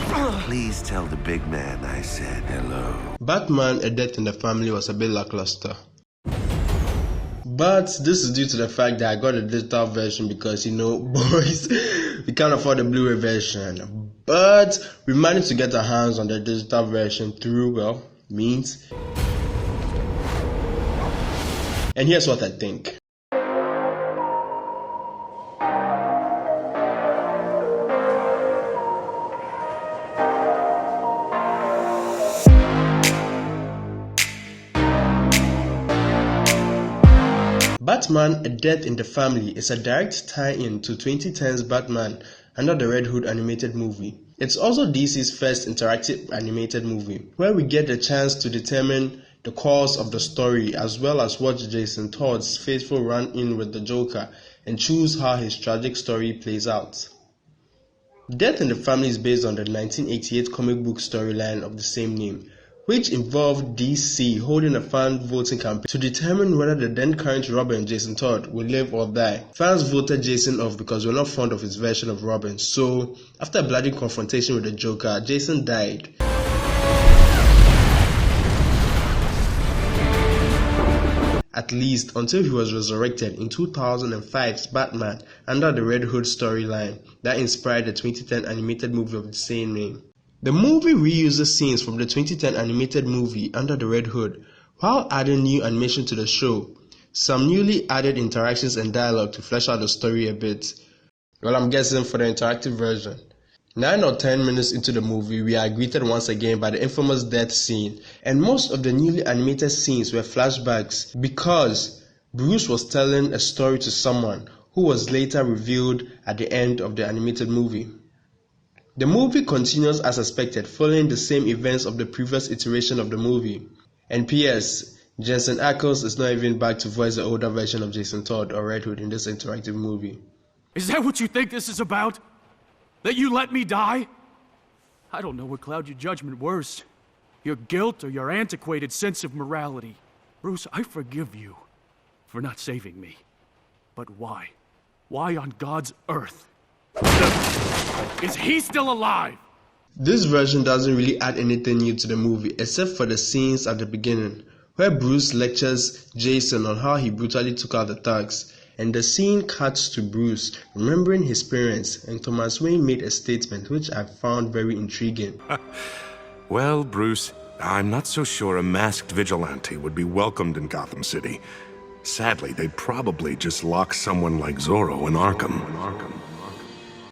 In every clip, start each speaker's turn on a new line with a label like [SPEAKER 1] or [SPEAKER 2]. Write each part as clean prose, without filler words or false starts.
[SPEAKER 1] Please tell the big man I said hello.
[SPEAKER 2] Batman: A Death in the Family was a bit lackluster. But this is due to the fact that I got a digital version because, boys, we can't afford the Blu-ray version. But we managed to get our hands on the digital version through, means. And here's what I think. Batman: A Death in the Family is a direct tie-in to 2010's Batman Under the Red Hood animated movie. It's also DC's first interactive animated movie, where we get the chance to determine the course of the story as well as watch Jason Todd's faithful run-in with the Joker and choose how his tragic story plays out. Death in the Family is based on the 1988 comic book storyline of the same name, which involved DC holding a fan voting campaign to determine whether the then current Robin, Jason Todd, would live or die. Fans voted Jason off because they were not fond of his version of Robin, so after a bloody confrontation with the Joker, Jason died. At least until he was resurrected in 2005's Batman Under the Red Hood storyline that inspired the 2010 animated movie of the same name. The movie reuses scenes from the 2010 animated movie Under the Red Hood, while adding new animation to the show, some newly added interactions and dialogue to flesh out the story a bit. Well, I'm guessing for the interactive version. 9 or 10 minutes into the movie, we are greeted once again by the infamous death scene, and most of the newly animated scenes were flashbacks because Bruce was telling a story to someone who was later revealed at the end of the animated movie. The movie continues as expected, following the same events of the previous iteration of the movie. And P.S. Jensen Ackles is not even back to voice the older version of Jason Todd or Red Hood in this interactive movie.
[SPEAKER 3] Is that what you think this is about? That you let me die? I don't know what cloud your judgment worse. Your guilt or your antiquated sense of morality. Bruce, I forgive you for not saving me. But why? Why on God's earth? Is he still alive?
[SPEAKER 2] This version doesn't really add anything new to the movie except for the scenes at the beginning, where Bruce lectures Jason on how he brutally took out the thugs, and the scene cuts to Bruce remembering his parents, and Thomas Wayne made a statement which I found very intriguing.
[SPEAKER 4] Well, Bruce, I'm not so sure a masked vigilante would be welcomed in Gotham City. Sadly, they'd probably just lock someone like Zorro in Arkham.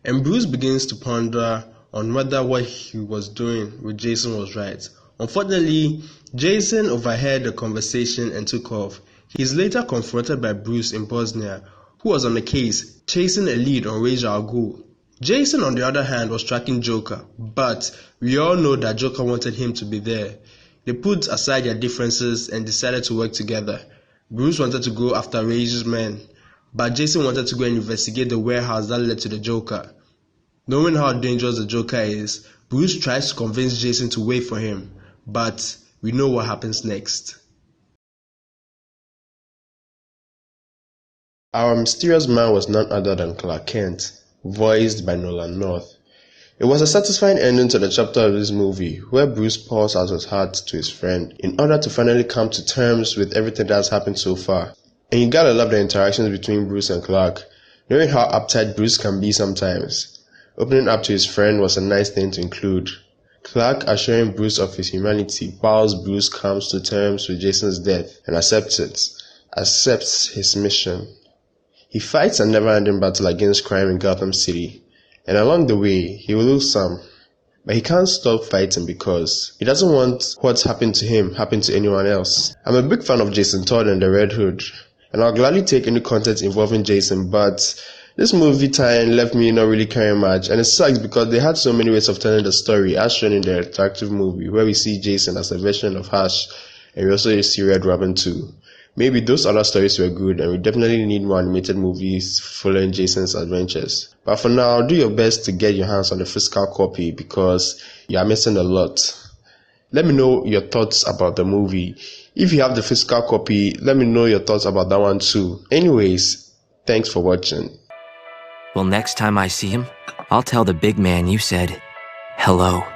[SPEAKER 2] And Bruce begins to ponder on whether what he was doing with Jason was right. Unfortunately, Jason overheard the conversation and took off. He is later confronted by Bruce in Bosnia, who was on the case, chasing a lead on Ra's al Ghul. Jason, on the other hand, was tracking Joker, but we all know that Joker wanted him to be there. They put aside their differences and decided to work together. Bruce wanted to go after Raz's men, but Jason wanted to go and investigate the warehouse that led to the Joker. Knowing how dangerous the Joker is, Bruce tries to convince Jason to wait for him, but we know what happens next. Our mysterious man was none other than Clark Kent, voiced by Nolan North. It was a satisfying ending to the chapter of this movie, where Bruce pours out his heart to his friend in order to finally come to terms with everything that's happened so far. And you gotta love the interactions between Bruce and Clark, knowing how uptight Bruce can be sometimes. Opening up to his friend was a nice thing to include. Clark assuring Bruce of his humanity whilst Bruce comes to terms with Jason's death and accepts his mission. He fights a never-ending battle against crime in Gotham City, and along the way, he will lose some. But he can't stop fighting because he doesn't want what's happened to him happen to anyone else. I'm a big fan of Jason Todd and the Red Hood, and I'll gladly take any content involving Jason, but this movie tie-in left me not really caring much, and it sucks because they had so many ways of telling the story as shown in the interactive movie, where we see Jason as a version of Hush, and we also see Red Robin too. Maybe those other stories were good, and we definitely need more animated movies following Jason's adventures. But for now, do your best to get your hands on the physical copy because you are missing a lot. Let me know your thoughts about the movie. If you have the physical copy, let me know your thoughts about that one too. Anyways, thanks for watching.
[SPEAKER 5] Well, next time I see him, I'll tell the big man you said hello.